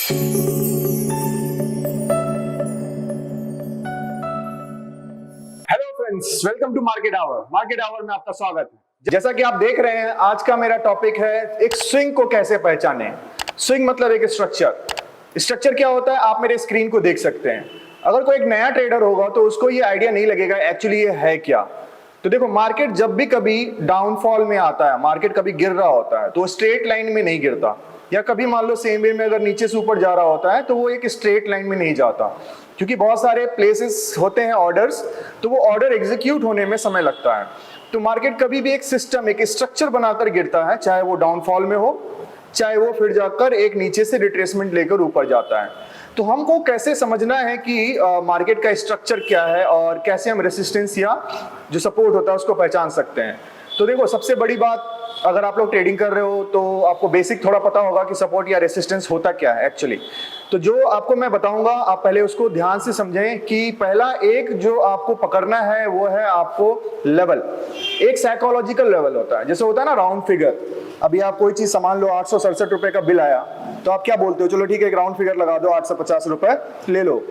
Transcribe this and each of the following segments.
Hello friends, welcome to market hour. Market hour में आपका स्वागत है। जैसा कि आप देख रहे हैं, आज का मेरा टॉपिक है एक स्विंग को कैसे पहचानें। स्विंग मतलब एक स्ट्रक्चर क्या होता है, आप मेरे स्क्रीन को देख सकते हैं। अगर कोई एक नया ट्रेडर होगा तो उसको ये आइडिया नहीं लगेगा एक्चुअली ये है क्या। तो देखो, मार्केट जब भी कभी डाउनफॉल में आता है, मार्केट कभी गिर रहा होता है तो स्ट्रेट लाइन में नहीं गिरता, या कभी मान लो सेम वे में अगर नीचे से ऊपर जा रहा होता है तो वो एक स्ट्रेट लाइन में नहीं जाता, क्योंकि बहुत सारे प्लेसेस होते हैं ऑर्डर्स, तो वो ऑर्डर एग्जीक्यूट होने में समय लगता है। तो मार्केट कभी भी एक सिस्टम, एक स्ट्रक्चर बनाकर गिरता है, चाहे वो डाउनफॉल में हो, चाहे वो फिर जाकर एक नीचे से रिट्रेसमेंट लेकर ऊपर जाता है। तो हमको कैसे समझना है कि मार्केट का स्ट्रक्चर क्या है और कैसे हम रेसिस्टेंस या जो सपोर्ट होता है उसको पहचान सकते हैं। तो देखो, सबसे बड़ी बात, अगर आप लोग ट्रेडिंग कर रहे हो तो आपको बेसिक थोड़ा पता होगा कि सपोर्ट या रेसिस्टेंस होता क्या है एक्चुअली। तो जो आपको मैं बताऊंगा, आप पहले उसको ध्यान से समझें कि पहला एक जो आपको पकड़ना है वो है आपको लेवल। एक साइकोलॉजिकल लेवल होता है, जैसे होता है ना राउंड फिगर। अभी आप कोई चीज सामान लो, 867 रुपए का बिल आया, तो आप क्या बोलते हो, चलो ठीक है एक राउंड फिगर लगा दो, 850 रुपए ले लो।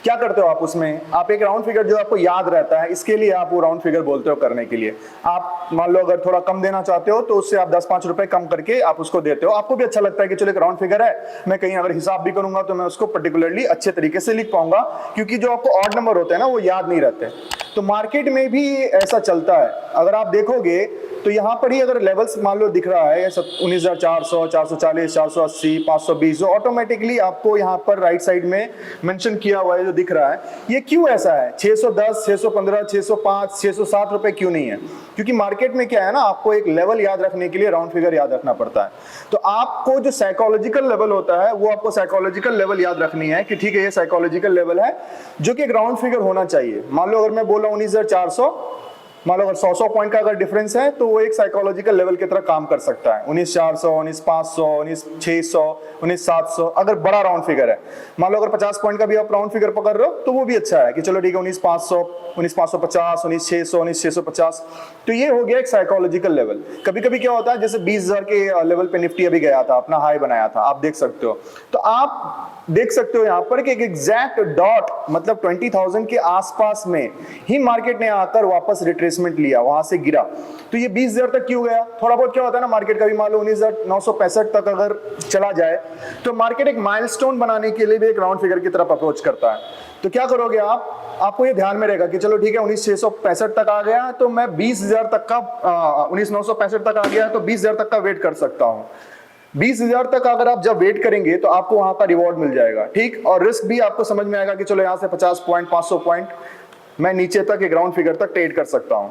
क्या करते हो आप उसमें, आप एक राउंड फिगर जो आपको याद रहता है, इसके लिए आप वो राउंड फिगर बोलते हो करने के लिए। आप मान लो अगर थोड़ा कम देना चाहते हो तो उससे आप 10-5 रुपए कम करके आप उसको देते हो। आपको भी अच्छा लगता है कि चलो एक राउंड फिगर है, मैं कहीं अगर हिसाब भी करूंगा तो मैं उसको पर्टिकुलरली अच्छे तरीके से लिख पाऊंगा, क्योंकि जो आपको ऑड नंबर होते हैं ना वो याद नहीं रहते। तो मार्केट में भी ऐसा चलता है। अगर आप देखोगे तो यहाँ पर ही अगर लेवल्स मान लो दिख रहा है 19,400, 440, 480, 520, जो ऑटोमेटिकली आपको यहाँ पर राइट साइड में मेंशन किया हुआ है जो दिख रहा है, ये क्यों ऐसा है? 610, 615, 605, 607 रुपए क्यों नहीं है? क्योंकि मार्केट में क्या है ना, आपको एक लेवल याद रखने के लिए राउंड फिगर याद रखना पड़ता है। तो आपको जो साइकोलॉजिकल लेवल होता है वो आपको साइकोलॉजिकल लेवल याद रखनी है कि ठीक है ये साइकोलॉजिकल लेवल है जो कि एक राउंड फिगर होना चाहिए। मान लो अगर मैं बोल रहा हूँ 19,400, मान लो अगर 100 पॉइंट का अगर डिफरेंस है तो वो एक साइकोलॉजिकल लेवल की तरह काम कर सकता है। 19,400, 19,500, 19,600, 19,700 अगर बड़ा राउंड फिगर है। मान लो अगर 50 पॉइंट का भी आप राउंड फिगर पकड़ रहे हो तो वो भी अच्छा है कि चलो ठीक है 19,500, 19,550, 19,600, 19,650। तो ये हो गया एक साइकोलॉजिकल लेवल। कभी कभी क्या होता है, जैसे 20,000 के लेवल पे निफ्टी अभी गया था, अपना हाई बनाया था, आप देख सकते हो। तो आप देख सकते हो यहाँ पर कि एक एग्जैक्ट डॉट मतलब 20,000 के आसपास में ही मार्केट ने आकर वापस रिट्रेसमेंट लिया, वहां से गिरा। तो ये 20,000 तक क्यों गया? थोड़ा बहुत क्या होता है ना, मार्केट का भी मान लो 19,965 तक अगर चला जाए तो मार्केट एक माइलस्टोन बनाने के लिए भी एक राउंड फिगर की तरफ अप्रोच करता है। तो क्या करोगे आप, आपको ये ध्यान में रहेगा कि चलो ठीक है 19,665 तक आ गया तो मैं 20,000 तक का 19,965 तक आ गया तो 20,000 तक का वेट कर सकता हूँ। 20,000 तक अगर आप जब वेट करेंगे तो आपको वहां का रिवॉर्ड मिल जाएगा, ठीक। और रिस्क भी आपको समझ में आएगा कि चलो यहाँ से 50 पॉइंट, 500 पॉइंट मैं नीचे तक एक राउंड फिगर तक ट्रेड कर सकता हूं।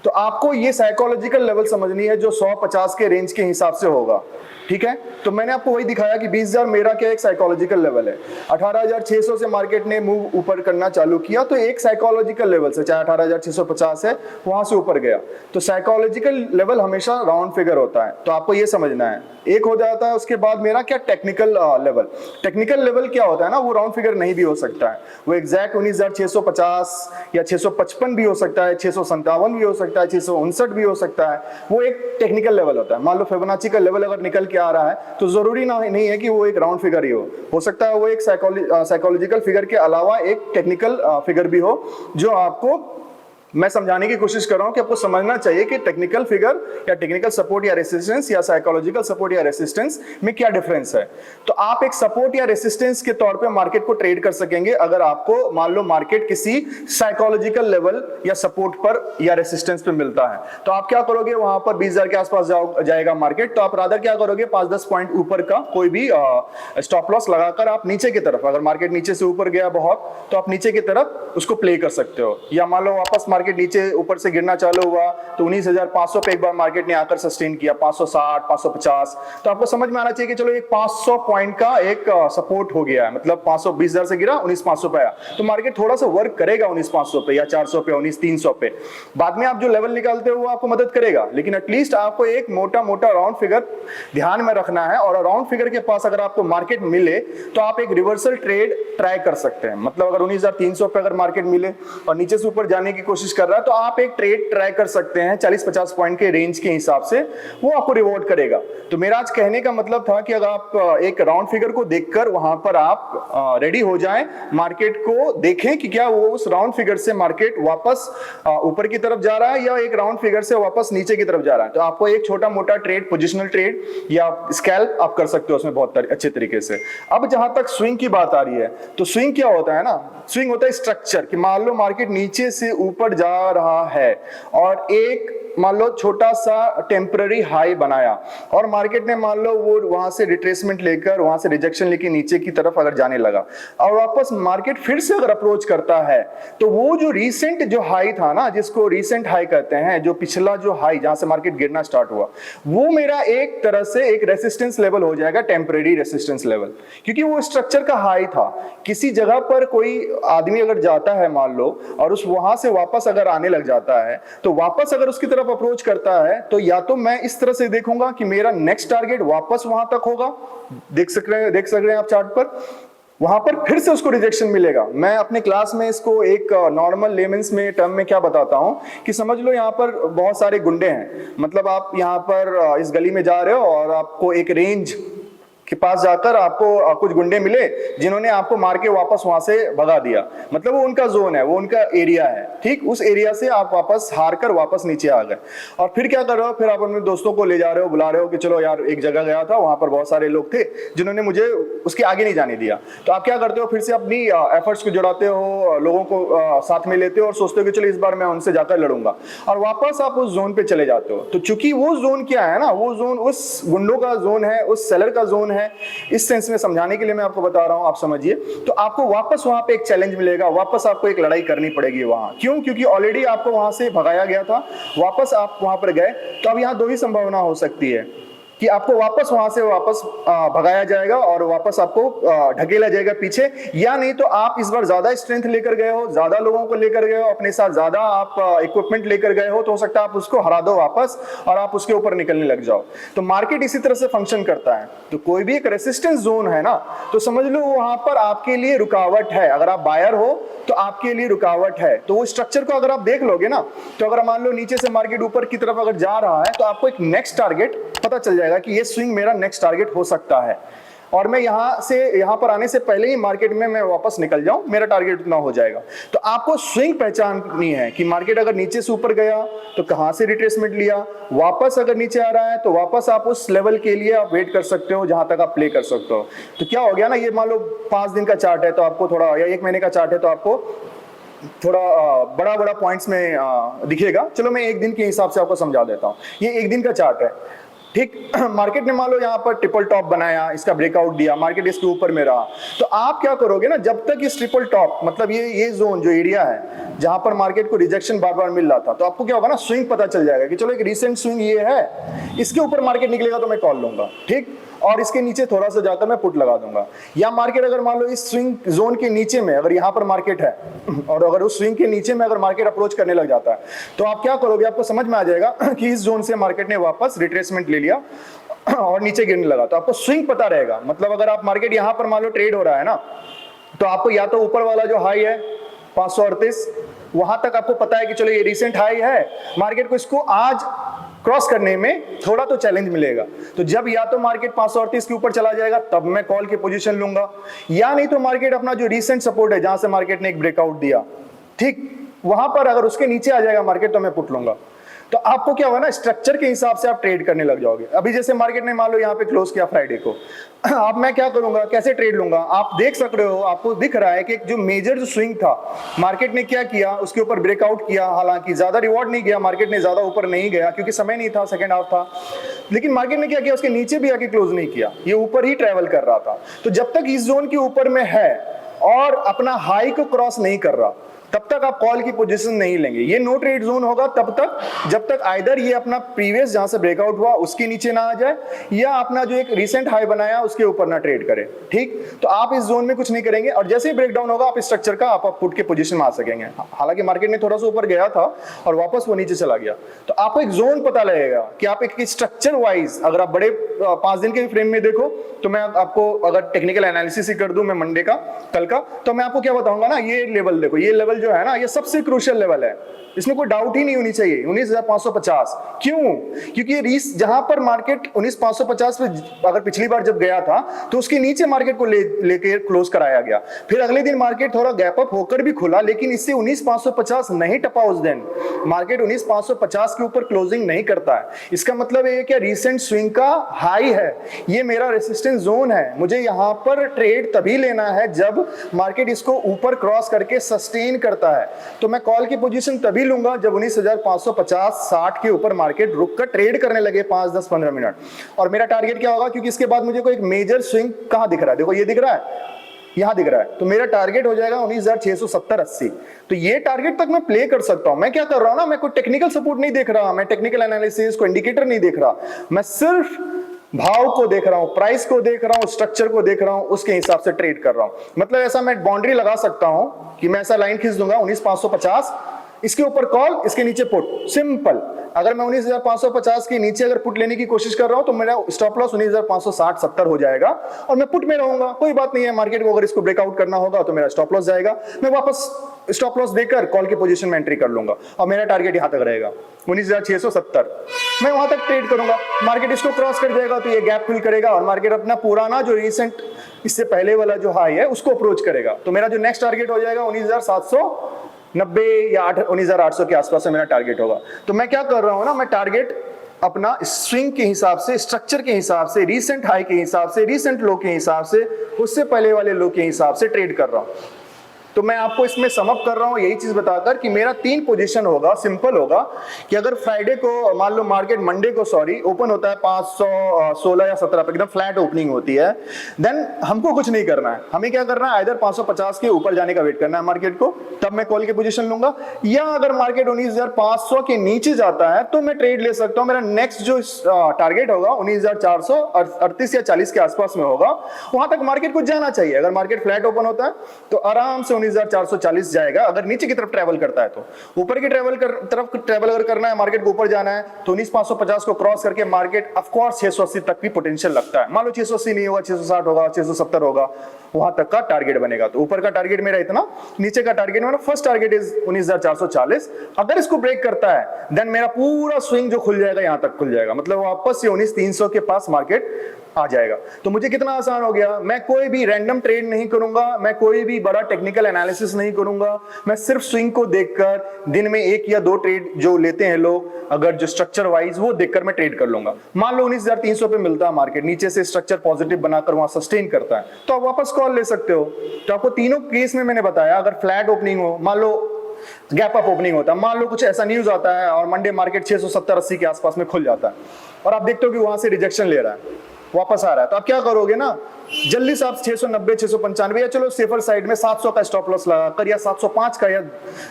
तो आपको ये साइकोलॉजिकल लेवल समझनी है जो 100-50 के रेंज के हिसाब से होगा, ठीक है। तो मैंने आपको वही दिखाया कि 20,000 मेरा क्या एक साइकोलॉजिकल लेवल है। 18,600 से मार्केट ने मूव ऊपर करना चालू किया तो एक साइकोलॉजिकल लेवल से, चाहे 18,650 है, वहां से ऊपर गया। तो साइकोलॉजिकल लेवल हमेशा राउंड फिगर होता है, तो आपको ये समझना है। एक हो जाता है, उसके बाद मेरा क्या टेक्निकल लेवल। टेक्निकल लेवल क्या होता है ना, वो राउंड फिगर नहीं भी हो सकता है, वो एग्जैक्ट 19,650 या 655 भी हो सकता है, 657 भी हो सकता है, 659 भी हो सकता है। वो एक टेक्निकल लेवल होता है। मान लो फिबोनाची का लेवल अगर निकल के आ रहा है तो जरूरी नहीं है कि वो एक राउंड फिगर ही हो सकता है वो एक साइकोलॉजिकल फिगर के अलावा एक टेक्निकल फिगर भी हो, जो आपको मैं समझाने की कोशिश कर रहा हूं कि आपको समझना चाहिए कि टेक्निकल फिगर या टेक्निकल सपोर्ट या रेसिस्टेंस या साइकोलॉजिकल सपोर्ट या रेसिस्टेंस में क्या डिफरेंस है। तो आप एक सपोर्ट या रेसिस्टेंस के तौर पे मार्केट को ट्रेड कर सकेंगे अगर आपको मान लो मार्केट किसी साइकोलॉजिकल लेवल या सपोर्ट पर या रेसिस्टेंस पे मिलता है। तो आप क्या करोगे, वहां पर 20,000 के आसपास जाएगा मार्केट, तो आप रादर क्या करोगे, 5-10 पॉइंट ऊपर का कोई भी स्टॉप लॉस लगाकर आप नीचे की तरफ, अगर मार्केट नीचे से ऊपर गया बहुत तो आप नीचे की तरफ उसको प्ले कर सकते हो। या मान लो वापस मार्केट नीचे ऊपर से गिरना चालू हुआ तो 19,500 पे एक बार मार्केट ने आकर सस्टेन किया, 560, 550, तो आपको समझ में आना चाहिए कि चलो एक 500 पॉइंट का एक सपोर्ट हो गया है, मतलब 520,000 से गिरा 19,500 पे आया, तो मार्केट थोड़ा सा वर्क करेगा 19,500 पे या 400 पे, 19,300 पे। बाद में आप जो लेवल निकालते हो वो आपको मदद करेगा, लेकिन एटलीस्ट आपको एक मोटा मोटा राउंड फिगर ध्यान में रखना है। और राउंड फिगर के पास अगर आपको मार्केट मिले तो आप एक रिवर्सल ट्रेड ट्राई कर सकते हैं। मतलब अगर 19,300 पे अगर मार्केट मिले और नीचे से ऊपर जाने की कोशिश कोशिश कर रहा है, तो आप एक ट्रेड ट्राई कर सकते हैं 40-50 पॉइंट के रेंज के हिसाब से, वो आपको रिवॉर्ड करेगा। तो मेरा आज कहने का मतलब था कि अगर आप एक राउंड फिगर को देखकर वहां पर आप रेडी हो जाएं, मार्केट को देखें कि क्या वो उस राउंड फिगर से मार्केट वापस ऊपर की तरफ जा रहा है या एक राउंड फिगर से वापस नीचे की तरफ जा रहा है। तो आपको एक छोटा मोटा ट्रेड, पोजिशनल ट्रेड या स्कैल्प आप कर सकते हो उसमें बहुत अच्छे तरीके से। अब जहां तक स्विंग की बात आ रही है, तो स्विंग क्या होता है ना, स्विंग होता है स्ट्रक्चर, कि मान लो मार्केट नीचे से ऊपर जा रहा है और एक मान लो छोटा सा टेम्पररी हाई बनाया और मार्केट ने मान लो वो वहां से रिट्रेसमेंट लेकर, वहां से रिजेक्शन लेके नीचे की तरफ अगर जाने लगा और वापस मार्केट फिर से अगर अप्रोच करता है, तो वो जो रीसेंट जो हाई था ना, जिसको रीसेंट हाई कहते हैं, जो पिछला जो हाई जहां से मार्केट गिरना स्टार्ट हुआ, वो मेरा एक तरह से एक रेसिस्टेंस लेवल हो जाएगा, टेम्पररी रेसिस्टेंस लेवल, क्योंकि वो स्ट्रक्चर का हाई था। किसी जगह पर कोई आदमी अगर जाता है मान लो और उस वहां से वापस अगर आने लग जाता है, तो वापस अगर उसकी तरफ अप्रोच करता है, तो या तो मैं इस तरह से देखूंगा कि मेरा नेक्स्ट टारगेट वापस वहां तक होगा, देख सक रहे हैं आप चार्ट पर, वहां पर फिर से उसको रिजेक्शन मिलेगा। मैं अपने क्लास में इसको एक नॉर्मल लेमेंस में टर्म में क्या बताता हूं कि समझ लो यहां पर बहुत सारे गुंडे हैं, मतलब आप यहां पर इस गली में जा रहे हो और आपको एक रेंज के पास जाकर आपको कुछ गुंडे मिले जिन्होंने आपको मार के वापस वहां से भगा दिया, मतलब वो उनका जोन है, वो उनका एरिया है, ठीक। उस एरिया से आप वापस हार कर वापस नीचे आ गए और फिर क्या कर रहे हो, फिर आप अपने दोस्तों को ले जा रहे हो, बुला रहे हो कि चलो यार एक जगह गया था, वहां पर बहुत सारे लोग थे जिन्होंने मुझे उसके आगे नहीं जाने दिया। तो आप क्या करते हो, फिर से अपनी एफर्ट्स को जुड़ाते हो, लोगों को साथ में लेते हो और सोचते हो कि चलो इस बार मैं उनसे जाकर लड़ूंगा, और वापस आप उस जोन पे चले जाते हो। तो चूंकि वो जोन क्या है ना, वो जोन उस गुंडों का जोन है, उस सेलर का जोन है, इस सेंस में समझाने के लिए मैं आपको बता रहा हूं, आप समझिए। तो आपको वापस वहां पे एक चैलेंज मिलेगा, वापस आपको एक लड़ाई करनी पड़ेगी वहां। क्यों? क्योंकि ऑलरेडी आपको वहां से भगाया गया था, वापस आप वहां पर गए। तो अब यहां दो ही संभावना हो सकती है कि आपको वापस वहां से वापस भगाया जाएगा और वापस आपको ढकेला जाएगा पीछे, या नहीं तो आप इस बार ज्यादा स्ट्रेंथ लेकर गए हो, ज्यादा लोगों को लेकर गए हो, अपने साथ ज्यादा आप इक्विपमेंट लेकर गए हो, तो हो सकता है आप उसको हरा दो वापस और आप उसके ऊपर निकलने लग जाओ। तो मार्केट इसी तरह से फंक्शन करता है। तो कोई भी एक रेसिस्टेंस जोन है ना, तो समझ लो वहां पर आपके लिए रुकावट है। अगर आप बायर हो तो आपके लिए रुकावट है। तो वो स्ट्रक्चर को अगर आप देख लोगे ना, तो अगर मान लो नीचे से मार्केट ऊपर की तरफ अगर जा रहा है, तो आपको एक नेक्स्ट टारगेट पता चल जाएगा कि ये स्विंग मेरा नेक्स्ट टारगेट हो सकता है और मैं यहां पर आने से पहले ही मार्केट में मैं वापस निकल जाऊं, मेरा टारगेट उतना हो जाएगा। तो आपको स्विंग पहचाननी है कि मार्केट अगर नीचे से ऊपर गया तो कहां से रिट्रेसमेंट लिया, वापस अगर नीचे आ रहा है तो वापस आप उस लेवल के लिए आप वेट कर सकते हो जहां तक आप प्ले कर सकते हो। तो क्या हो गया ना, ये मान लो 5 दिन का चार्ट है तो आपको थोड़ा, या 1 महीने का चार्ट है तो आपको थोड़ा बड़ा बड़ा पॉइंट्स में दिखेगा। चलो मैं 1 दिन के हिसाब से आपको समझा देता हूं। ये 1 दिन का चार्ट है, ठीक। मार्केट ने मान लो यहाँ पर ट्रिपल टॉप बनाया, इसका ब्रेकआउट दिया, मार्केट इसके ऊपर में रहा, तो आप क्या करोगे ना, जब तक इस ट्रिपल टॉप, मतलब ये जोन जो एरिया है जहां पर मार्केट को रिजेक्शन बार बार मिल रहा था, तो आपको क्या होगा ना, स्विंग पता चल जाएगा कि चलो एक रीसेंट स्विंग ये है, इसके ऊपर मार्केट निकलेगा तो मैं कॉल लूंगा, ठीक, और इसके नीचे थोड़ा सा जाकर मैं पुट लगा दूंगा। या मार्केट अगर मान लो इस स्विंग जोन के नीचे में, अगर यहां पर मार्केट है और अगर उस स्विंग के नीचे में अगर मार्केट अप्रोच करने लग जाता है, तो आप क्या करोगे, आपको समझ में आ जाएगा कि इस जोन से मार्केट ने वापस रिट्रेसमेंट ले लिया और नीचे गिरने लगा। तो आपको स्विंग पता रहेगा। मतलब अगर आप मार्केट यहां पर मान लो ट्रेड हो रहा है ना, तो आपको या तो ऊपर वाला जो हाई है 538, वहां तक आपको पता है कि चलो ये रिसेंट हाई है, मार्केट को इसको आज क्रॉस करने में थोड़ा तो चैलेंज मिलेगा। तो जब या तो मार्केट 538 के ऊपर चला जाएगा तब मैं कॉल की पोजीशन लूंगा, या नहीं तो मार्केट अपना जो रीसेंट सपोर्ट है जहां से मार्केट ने एक ब्रेकआउट दिया, ठीक, वहां पर अगर उसके नीचे आ जाएगा मार्केट तो मैं पुट लूंगा। तो आपको क्या होगा ना, स्ट्रक्चर के हिसाब से आप ट्रेड करने लग जाओगे। अभी जैसे मार्केट ने मान लो यहाँ पे क्लोज किया फ्राइडे को, अब मैं क्या करूंगा, कैसे ट्रेड लूंगा, आप देख सक रहे हो, आपको दिख रहा है कि जो मेजर जो स्विंग था, मार्केट ने क्या किया, उसके ऊपर ब्रेकआउट किया, हालांकि ज्यादा रिवॉर्ड नहीं गया, मार्केट ने ज्यादा ऊपर नहीं गया क्योंकि समय नहीं था, सेकंड हाफ था, लेकिन मार्केट ने क्या किया, उसके नीचे भी आके क्लोज नहीं किया, ये ऊपर ही ट्रेवल कर रहा था। तो जब तक इस जोन के ऊपर में है और अपना हाई को क्रॉस नहीं कर रहा, तब तक आप कॉल की पोजीशन नहीं लेंगे। ये नो ट्रेड जोन होगा तब तक जब तक आइदर ये अपना प्रीवियस जहां से ब्रेकआउट हुआ उसके नीचे ना आ जाए, या अपना जो एक रीसेंट हाई बनाया उसके ऊपर ना ट्रेड करे, ठीक। तो आप इस जोन में कुछ नहीं करेंगे और जैसे ही ब्रेकडाउन होगा आप स्ट्रक्चर का आप पुट के पोजीशन में आ सकेंगे। हालांकि मार्केट में थोड़ा सा ऊपर गया था और वापस वो नीचे चला गया, तो आपको एक जोन पता लगेगा कि आप एक स्ट्रक्चर वाइज, अगर आप बड़े 5 दिन के फ्रेम में देखो, तो मैं आपको अगर टेक्निकल एनालिसिस ही कर दूं मैं मंडे का, कल का, तो मैं आपको क्या बताऊंगा ना, ये लेवल देखो, ये लेवल लेवल जो है ना, ये सबसे क्रूशियल लेवल है, इसमें कोई डाउट ही नहीं होनी चाहिए। 19,550 क्यों? क्योंकि ये जहां पर मार्केट 19,550 पे अगर पिछली बार जब गया था तो उसके नीचे मार्केट को लेकर क्लोज कराया गया, फिर अगले दिन मार्केट थोड़ा गैप अप होकर भी खुला, लेकिन इससे 19,550 नहीं टपा उस दिन। मार्केट 19,550 के ऊपर क्लोजिंग नहीं करता है, इसका मतलब ये क्या रिसेंट स्विंग का हाई है, ये मेरा रेसिस्टेंस जोन है। मुझे यहां पर ट्रेड तभी लेना है जब मार्केट इसको ऊपर क्रॉस करके सस्टेन करता है, तो मैं कॉल की पोजीशन तभी लूंगा जब 19,550-60 के ऊपर मार्केट रुक कर ट्रेड करने लगे 5, 10, 15 मिनट। और मेरा टारगेट क्या होगा, क्योंकि इसके बाद मुझे कोई एक मेजर स्विंग कहां दिख रहा है, देखो ये दिख रहा है, यहां दिख रहा है, तो मेरा टारगेट हो जाएगा 19,670-80। तो ये टारगेट तक मैं प्ले कर सकता हूं। मैं क्या कर रहा हूं ना, मैं कोई टेक्निकल सपोर्ट नहीं देख रहा, मैं टेक्निकल एनालिसिस को इंडिकेटर नहीं देख रहा, मैं सिर्फ भाव को देख रहा हूं, प्राइस को देख रहा हूं, स्ट्रक्चर को देख रहा हूं, उसके हिसाब से ट्रेड कर रहा हूं। मतलब ऐसा मैं बाउंड्री लगा सकता हूं कि मैं ऐसा लाइन खींच दूंगा 19,550, इसके ऊपर कॉल, इसके नीचे पुट, सिंपल। अगर मैं 19,550 के नीचे अगर पुट लेने की कोशिश कर रहा हूं तो मेरा स्टॉप लॉस 19,560-70 हो जाएगा और मैं पुट में रहूंगा, कोई बात नहीं है। मार्केट को अगर इसको ब्रेकआउट करना होगा तो मेरा स्टॉप लॉस जाएगा, मैं वापस स्टॉप लॉस देकर कॉल की पोजीशन में एंट्री कर लूंगा और मेरा टारगेट यहां तक रहेगा 19,670। मैं वहां तक ट्रेड करूंगा, मार्केट इसको क्रॉस कर जाएगा तो ये गैप फिल करेगा और मार्केट अपना पुराना जो रिसेंट इससे पहले वाला जो हाई है उसको अप्रोच करेगा। तो मेरा जो नेक्स्ट टारगेट हो जाएगा 19,790 या 19,800 के आसपास से मेरा टारगेट होगा। तो मैं क्या कर रहा हूं ना, मैं टारगेट अपना स्विंग के हिसाब से, स्ट्रक्चर के हिसाब से, रीसेंट हाई के हिसाब से, रीसेंट लो के हिसाब से, उससे पहले वाले लो के हिसाब से ट्रेड कर रहा हूं। तो मैं आपको इसमें सम अप कर रहा हूं यही चीज बताकर कि मेरा 3 पोजीशन होगा, सिंपल होगा कि अगर फ्राइडे को मान लो मार्केट मंडे को ओपन होता है 516 या 17 पे, एकदम फ्लैट ओपनिंग होती है, देन हमको कुछ नहीं करना है। हमें क्या करना है, इधर 550 के ऊपर जाने का वेट करना है मार्केट को, तब मैं कॉल की पोजीशन लूंगा। या अगर मार्केट 19,500 के नीचे जाता है तो मैं ट्रेड ले सकता हूं। मेरा नेक्स्ट जो टारगेट होगा 19,438 या 40 के आसपास में होगा, वहां तक मार्केट को जाना चाहिए। अगर मार्केट फ्लैट ओपन होता है तो आराम से 19,440 जाएगा। अगर नीचे की तरफ ट्रैवल करता है तो ऊपर की तरफ ट्रैवल अगर करना है, मार्केट को ऊपर जाना है तो 19,550 को क्रॉस करके मार्केट ऑफ कोर्स 680 तक भी पोटेंशियल लगता है। मान लो 680 नहीं होगा, 660 होगा, 670 होगा, वहां तक का टारगेट बनेगा। तो ऊपर का टारगेट मेरा इतना, नीचे का टारगेट मेरा फर्स्ट टारगेट इज 19,440। अगर इसको ब्रेक करता है देन मेरा पूरा स्विंग जो खुल जाएगा यहां तक खुल जाएगा, मतलब वापस से 19,300 के पास मार्केट आ जाएगा। तो मुझे कितना आसान हो गया, मैं कोई भी रैंडम ट्रेड नहीं करूंगा, मैं कोई भी बड़ा टेक्निकल एनालिसिस नहीं करूंगा, मैं सिर्फ स्विंग को देखकर दिन में 1 या 2 ट्रेड जो लेते हैं लोग, अगर जो स्ट्रक्चर वाइज वो देखकर मैं ट्रेड कर लूंगा। मान लो 19,300 पे मिलता है मार्केट, नीचे से स्ट्रक्चर पॉजिटिव बनाकर वहां सस्टेन करता है तो आप वापस कॉल ले सकते हो। तो आपको तीनों केस में मैंने बताया, अगर फ्लैट ओपनिंग हो, मान लो गैप अप ओपनिंग होता है, मान लो कुछ ऐसा न्यूज आता है और मंडे मार्केट 670-80 के आसपास में खुल जाता है और आप देखते हो कि वहां से रिजेक्शन ले रहा है, वापस आ रहा है, तो आप क्या करोगे ना, जल्दी से आप 690, 695 या चलो सेफर साइड में 700 का स्टॉप लॉस लगाकर या 705 का या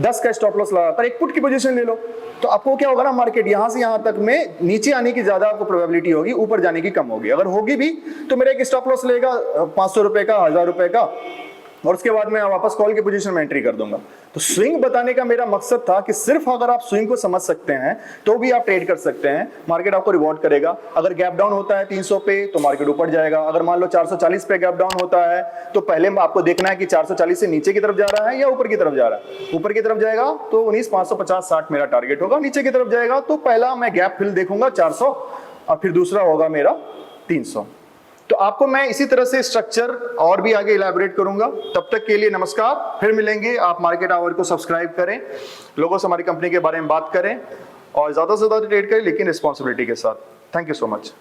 10 का स्टॉप लॉस लगाकर एक पुट की पोजीशन ले लो। तो आपको क्या होगा ना, मार्केट यहां से यहां तक में नीचे आने की ज्यादा आपको प्रोबेबिलिटी होगी, ऊपर जाने की कम होगी। अगर होगी भी तो मेरा एक स्टॉप लॉस लेगा 500 रुपए का, 1000 रुपए का, और उसके बाद मैं वापस कॉल की पोजीशन में एंट्री कर दूंगा। तो स्विंग बताने का मेरा मकसद था कि सिर्फ अगर आप स्विंग को समझ सकते हैं तो भी आप ट्रेड कर सकते हैं, मार्केट आपको रिवॉर्ड करेगा। अगर गैप डाउन होता है 300 पे तो मार्केट ऊपर जाएगा। अगर मान लो 440 पे गैप डाउन होता है तो पहले आपको देखना है कि 440 से नीचे की तरफ जा रहा है या ऊपर की तरफ जा रहा है। ऊपर की तरफ जाएगा तो 19,550-60 मेरा टारगेट होगा, नीचे की तरफ जाएगा तो पहला मैं गैप फिल देखूंगा 400 और फिर दूसरा होगा मेरा 300। तो आपको मैं इसी तरह से स्ट्रक्चर और भी आगे इलैबोरेट करूंगा। तब तक के लिए नमस्कार, फिर मिलेंगे। आप मार्केट आवर को सब्सक्राइब करें, लोगों से हमारी कंपनी के बारे में बात करें और ज्यादा से ज्यादा ट्रेड करें, लेकिन रिस्पॉन्सिबिलिटी के साथ। Thank you so much.